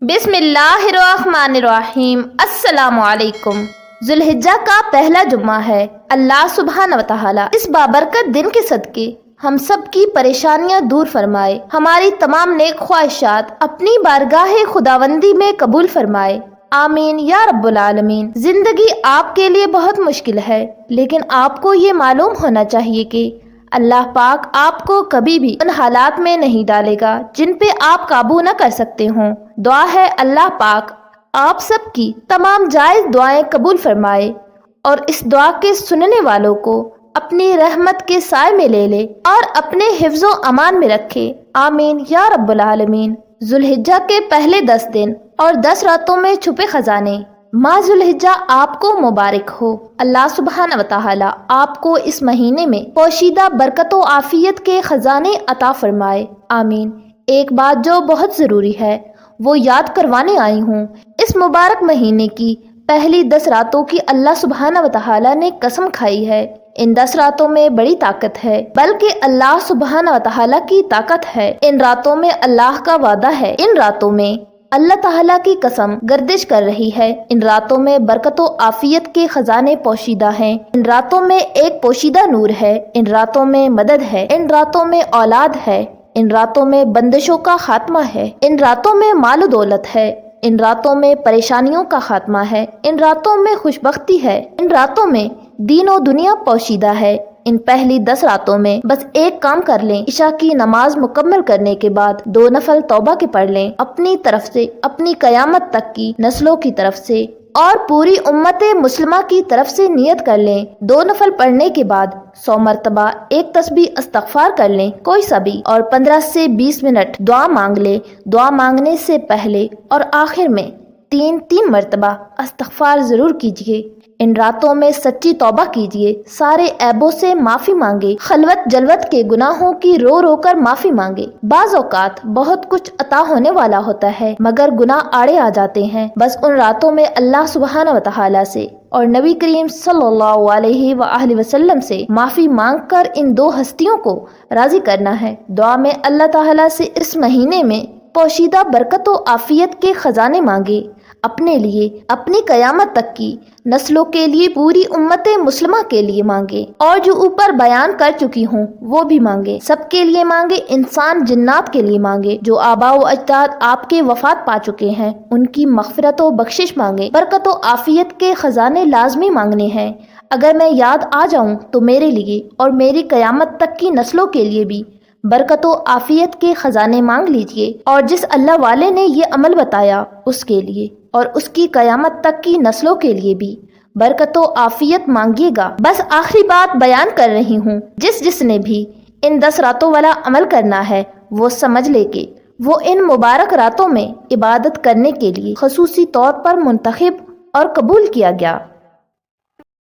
बिस्मिल्लाहिर्रहमानिर्रहीम। अस्सलाम वालेकुम। ज़ुल्हिज्जा का पहला जुम्मा है। अल्लाह सुब्हान व तआला इस बाबरकत दिन के सदके हम सब की परेशानियां दूर फरमाए, हमारी तमाम नेक ख्वाहिशात अपनी बारगाह खुदावंदी में कबूल फरमाए। आमीन या रब्बुल आलमीन। जिंदगी आपके लिए बहुत मुश्किल है, लेकिन आपको ये मालूम होना चाहिए कि अल्लाह पाक आपको कभी भी उन हालात में नहीं डालेगा जिन पे आप काबू न कर सकते हों। दुआ है अल्लाह पाक आप सब की तमाम जायज दुआएं कबूल फरमाए और इस दुआ के सुनने वालों को अपनी रहमत के साए में ले ले और अपने हिफ्ज़ो अमान में रखे। आमीन या रब्बुल आलमीन। ज़ुल्हिज्जा के पहले 10 दिन और 10 रातों में छुपे खजाने। माह ज़ुल्हिज्जा आपको मुबारक हो। अल्लाह सुब्हान व तआला आपको इस महीने में पोशीदा बरकत व आफियत के खजाने अता फरमाए। आमीन। एक बात जो बहुत ज़रूरी है वो याद करवाने आई हूँ। इस मुबारक महीने की पहली 10 रातों की अल्लाह सुब्हान व तआला ने कसम खाई है। इन 10 रातों में बड़ी ताकत है, बल्कि अल्लाह सुब्हान व तआला की ताकत है। इन रातों में अल्लाह का वादा है। इन रातों में अल्लाह ताला की कसम गर्दिश कर रही है। इन रातों में बरकत व आफियत के खजाने पोशीदा हैं। इन रातों में एक पोशीदा नूर है। इन रातों में मदद है। इन रातों में औलाद है। इन रातों में बंदिशों का खात्मा है। इन रातों में माल दौलत है। इन रातों में परेशानियों का खात्मा है। इन रातों में खुशबख्ती है। इन रातों में दीन और दुनिया पोशीदा है। इन पहली 10 रातों में बस एक काम कर लें, इशा की नमाज मुकम्मल करने के बाद 2 नफल तौबा के पढ़ लें, अपनी तरफ से, अपनी कयामत तक की नस्लों की तरफ से और पूरी उम्मत मुस्लिमा की तरफ से नियत कर लें। 2 नफल पढ़ने के बाद 100 मरतबा एक तस्बीह इस्तग़फ़ार कर लें, कोई सा भी, और 15 से 20 मिनट दुआ मांग लें। दुआ मांगने से पहले और आखिर में 3 मरतबा इस्तग़फ़ार जरूर कीजिए। इन रातों में सच्ची तौबा कीजिए, सारे ऐबों से माफी मांगे, खलवत जलवत के गुनाहों की रो रो कर माफी मांगे। बाज़ औक़ात बहुत कुछ अता होने वाला होता है, मगर गुनाह आड़े आ जाते हैं। बस उन रातों में अल्लाह सुब्हान व तआला से और नबी करीम सल्लल्लाहु अलैहि वसल्लम से माफी मांगकर इन 2 हस्तियों को राजी करना है। दुआ में अल्लाह ताला से इस महीने में पोशीदा बरकत व आफियत के खजाने मांगे, अपने लिए, अपनी कयामत तक की नस्लों के लिए, पूरी उम्मत मुस्लिमा के लिए मांगे, और जो ऊपर बयान कर चुकी हूँ वो भी मांगे। सबके लिए मांगे, इंसान जिन्नात के लिए मांगे। जो आबा व अजदाद आपके वफात पा चुके हैं उनकी मग़फ़िरत व बख्शिश मांगे। बरकत व आफियत के खजाने लाजमी मांगने हैं। अगर मैं याद आ जाऊँ तो मेरे लिए और मेरी कयामत तक की नस्लों के लिए भी बरकत व आफियत के खजाने मांग लीजिए, और जिस अल्लाह वाले ने ये अमल बताया उसके लिए और उसकी कयामत तक की नस्लों के लिए भी बरकत व आफियत मांगिएगा। बस आखिरी बात बयान कर रही हूँ, जिसने भी इन 10 रातों वाला अमल करना है वो समझ ले कि वो इन मुबारक रातों में इबादत करने के लिए खसूसी तौर पर मुंतखब और कबूल किया गया।